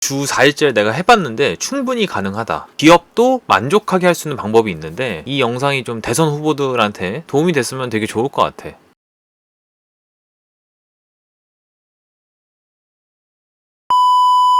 주 4일째 내가 해봤는데 충분히 가능하다. 기업도 만족하게 할 수 있는 방법이 있는데 이 영상이 좀 대선 후보들한테 도움이 됐으면 되게 좋을 것 같아.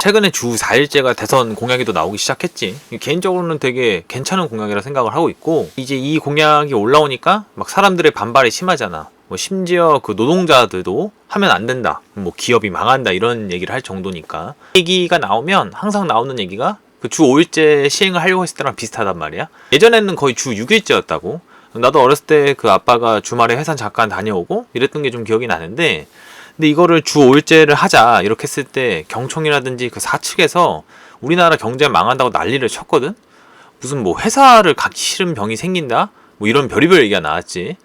최근에 주 4일째가 대선 공약에도 나오기 시작했지. 개인적으로는 되게 괜찮은 공약이라 생각을 하고 있고, 이제 이 공약이 올라오니까 막 사람들의 반발이 심하잖아. 뭐 심지어 그 노동자들도 하면 안 된다, 뭐 기업이 망한다, 이런 얘기를 할 정도니까. 얘기가 나오면 항상 나오는 얘기가 그 주 5일째 시행을 하려고 했을 때랑 비슷하단 말이야. 예전에는 거의 주 6일째였다고. 나도 어렸을 때 그 아빠가 주말에 회사 잠깐 다녀오고 이랬던 게 좀 기억이 나는데, 근데 이거를 주 5일째를 하자 이렇게 했을 때 경총이라든지 그 사측에서 우리나라 경제 망한다고 난리를 쳤거든. 무슨 뭐 회사를 가기 싫은 병이 생긴다, 뭐 이런 별의별 얘기가 나왔지.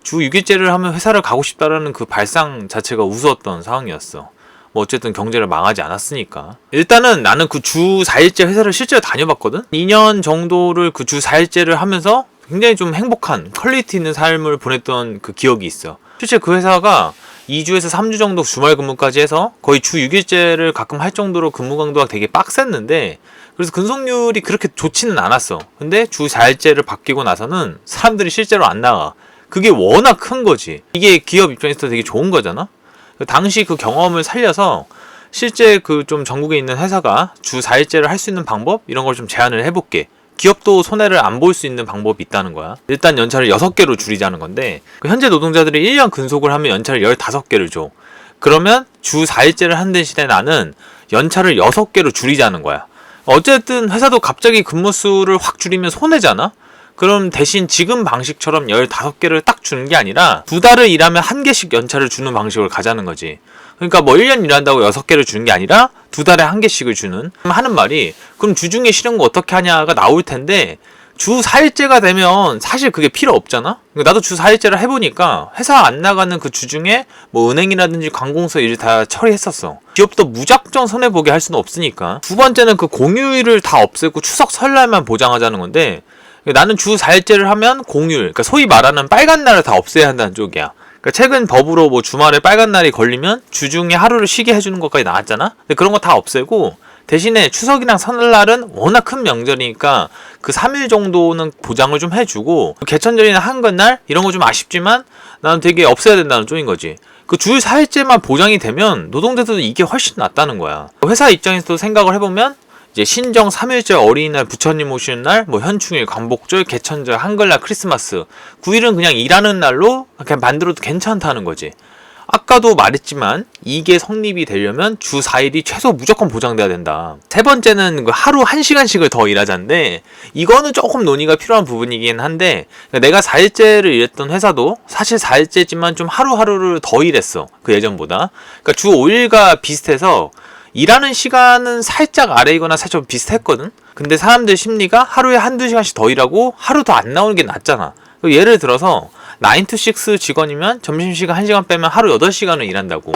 주 6일째를 하면 회사를 가고 싶다라는 그 발상 자체가 우스웠던 상황이었어. 뭐 어쨌든 경제를 망하지 않았으니까. 일단은 나는 그 주 4일째 회사를 실제로 다녀봤거든. 2년 정도를 그 주 4일째를 하면서 굉장히 좀 행복한 퀄리티 있는 삶을 보냈던 그 기억이 있어. 실제 그 회사가 2주에서 3주 정도 주말 근무까지 해서 거의 주 6일째를 가끔 할 정도로 근무 강도가 되게 빡셌는데, 그래서 근속률이 그렇게 좋지는 않았어. 근데 주 4일째를 바뀌고 나서는 사람들이 실제로 안 나가. 그게 워낙 큰 거지. 이게 기업 입장에서 되게 좋은 거잖아. 당시 그 경험을 살려서 실제 그 좀 전국에 있는 회사가 주 4일째를 할 수 있는 방법, 이런 걸 좀 제안을 해볼게. 기업도 손해를 안 볼 수 있는 방법이 있다는 거야. 일단 연차를 6개로 줄이자는 건데, 현재 노동자들이 1년 근속을 하면 연차를 15개를 줘. 그러면 주 4일째를 한 대신에 나는 연차를 6개로 줄이자는 거야. 어쨌든 회사도 갑자기 근무 수를 확 줄이면 손해잖아? 그럼 대신 지금 방식처럼 15개를 딱 주는 게 아니라 2달을 일하면 1개씩 연차를 주는 방식으로 가자는 거지. 그러니까 뭐 1년 일한다고 6개를 주는 게 아니라 2달에 1개씩을 주는. 하는 말이, 그럼 주중에 쉬는 거 어떻게 하냐가 나올 텐데, 주 4일째가 되면 사실 그게 필요 없잖아? 나도 주 4일째를 해보니까 회사 안 나가는 그 주중에 뭐 은행이라든지 관공서 일을 다 처리했었어. 기업도 무작정 손해보게 할 수는 없으니까. 두 번째는 그 공휴일을 다 없애고 추석 설날만 보장하자는 건데, 나는 주 4일째를 하면 공휴일, 그러니까 소위 말하는 빨간 날을 다 없애야 한다는 쪽이야. 그러니까 최근 법으로 뭐 주말에 빨간 날이 걸리면 주중에 하루를 쉬게 해주는 것까지 나왔잖아? 근데 그런 거 다 없애고, 대신에 추석이랑 설날은 워낙 큰 명절이니까 그 3일 정도는 보장을 좀 해주고, 개천절이나 한글날 이런 거 좀 아쉽지만 나는 되게 없애야 된다는 쪽인 거지. 그 주 4일째만 보장이 되면 노동자들도 이게 훨씬 낫다는 거야. 회사 입장에서도 생각을 해보면, 이제 신정 3일절, 어린이날, 부처님 오시는 날, 뭐 현충일, 광복절, 개천절, 한글날, 크리스마스, 9일은 그냥 일하는 날로 그냥 만들어도 괜찮다는 거지. 아까도 말했지만 이게 성립이 되려면 주 4일이 최소 무조건 보장돼야 된다. 세 번째는 그 하루 1시간씩을 더 일하자인데, 이거는 조금 논의가 필요한 부분이긴 한데, 내가 4일째를 일했던 회사도 사실 4일째지만 좀 하루하루를 더 일했어, 그 예전보다. 그러니까 주 5일과 비슷해서 일하는 시간은 살짝 아래이거나 살짝 비슷했거든? 근데 사람들 심리가 하루에 1~2시간씩 더 일하고 하루 더 안 나오는 게 낫잖아. 예를 들어서 9to6 직원이면 점심시간 1시간 빼면 하루 8시간을 일한다고.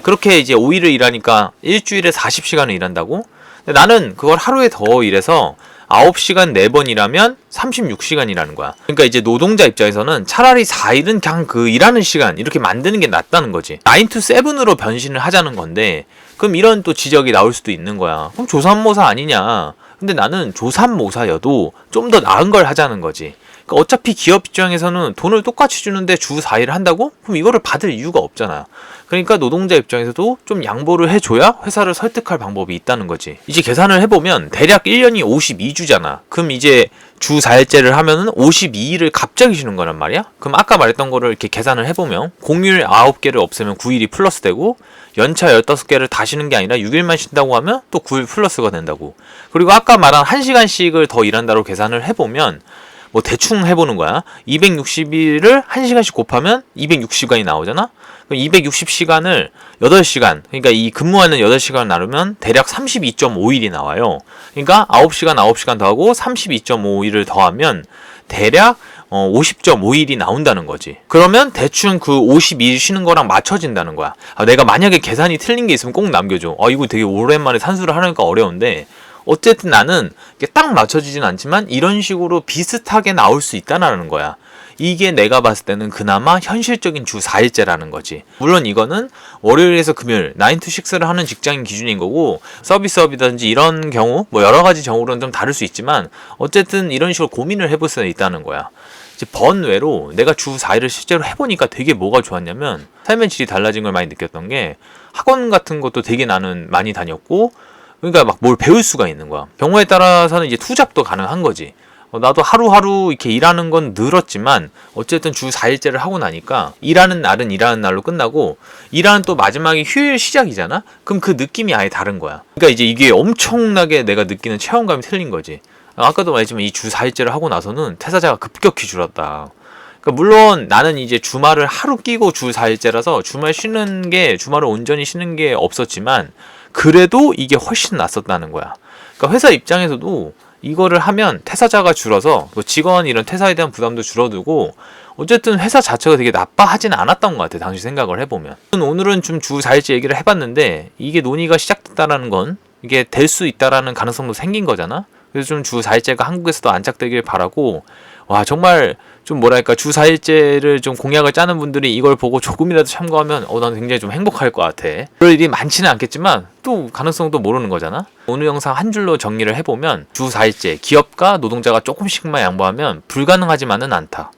그렇게 이제 5일을 일하니까 일주일에 40시간을 일한다고? 근데 나는 그걸 하루에 더 일해서 9시간 4번 일하면 36시간 일하는 거야. 그러니까 이제 노동자 입장에서는 차라리 4일은 그냥 그 일하는 시간 이렇게 만드는 게 낫다는 거지. 9to7으로 변신을 하자는 건데, 그럼 이런 또 지적이 나올 수도 있는 거야. 그럼 조삼모사 아니냐. 근데 나는 조삼모사여도 좀 더 나은 걸 하자는 거지. 그러니까 어차피 기업 입장에서는 돈을 똑같이 주는데 주 4일을 한다고? 그럼 이거를 받을 이유가 없잖아. 그러니까 노동자 입장에서도 좀 양보를 해줘야 회사를 설득할 방법이 있다는 거지. 이제 계산을 해보면 대략 1년이 52주잖아. 그럼 이제 주 4일째를 하면은 52일을 갑자기 쉬는 거란 말이야? 그럼 아까 말했던 거를 이렇게 계산을 해보면 공휴일 9개를 없애면 9일이 플러스 되고, 연차 15개를 다 쉬는 게 아니라 6일만 쉰다고 하면 또 9일 플러스가 된다고. 그리고 아까 말한 1시간씩을 더 일한다고 계산을 해보면, 뭐 대충 해보는 거야. 260일을 1시간씩 곱하면 260시간이 나오잖아? 그럼 260시간을 8시간, 그러니까 이 근무하는 8시간을 나누면 대략 32.5일이 나와요. 그러니까 9시간 9시간 더하고 32.5일을 더하면 대략 50.5일이 나온다는 거지. 그러면 대충 그 52일 쉬는 거랑 맞춰진다는 거야. 내가 만약에 계산이 틀린 게 있으면 꼭 남겨줘. 이거 되게 오랜만에 산수를 하려니까 어려운데, 어쨌든 나는 이게 딱 맞춰지진 않지만 이런 식으로 비슷하게 나올 수 있다는 거야. 이게 내가 봤을 때는 그나마 현실적인 주 4일제라는 거지. 물론 이거는 월요일에서 금요일 9 to 6를 하는 직장인 기준인 거고, 서비스업이든지 이런 경우 뭐 여러 가지 경우로는 좀 다를 수 있지만 어쨌든 이런 식으로 고민을 해볼 수 있다는 거야. 이제 번외로 내가 주 4일을 실제로 해보니까 되게 뭐가 좋았냐면 삶의 질이 달라진 걸 많이 느꼈던 게, 학원 같은 것도 되게 나는 많이 다녔고, 그러니까 막 뭘 배울 수가 있는 거야. 경우에 따라서는 이제 투잡도 가능한 거지. 나도 하루하루 이렇게 일하는 건 늘었지만 어쨌든 주 4일제를 하고 나니까 일하는 날은 일하는 날로 끝나고, 일하는 또 마지막이 휴일 시작이잖아? 그럼 그 느낌이 아예 다른 거야. 그러니까 이제 이게 엄청나게 내가 느끼는 체험감이 틀린 거지. 아까도 말했지만 이 주 4일제를 하고 나서는 퇴사자가 급격히 줄었다. 그러니까 물론 나는 이제 주말을 하루 끼고 주 4일제라서 주말을 온전히 쉬는 게 없었지만 그래도 이게 훨씬 낫었다는 거야. 그러니까 회사 입장에서도 이거를 하면 퇴사자가 줄어서 직원 이런 퇴사에 대한 부담도 줄어들고, 어쨌든 회사 자체가 되게 나빠하진 않았던 것 같아, 당시 생각을 해보면. 오늘은 좀 주 4일째 얘기를 해봤는데, 이게 논의가 시작됐다라는 건 이게 될 수 있다라는 가능성도 생긴 거잖아. 그래서 좀 주 4일째가 한국에서도 안착되길 바라고, 와 정말 좀 뭐랄까, 주 4일째를 좀 공약을 짜는 분들이 이걸 보고 조금이라도 참고하면 나는 굉장히 좀 행복할 것 같아. 그럴 일이 많지는 않겠지만 또 가능성도 모르는 거잖아. 오늘 영상 한 줄로 정리를 해보면, 주 4일째 기업과 노동자가 조금씩만 양보하면 불가능하지만은 않다.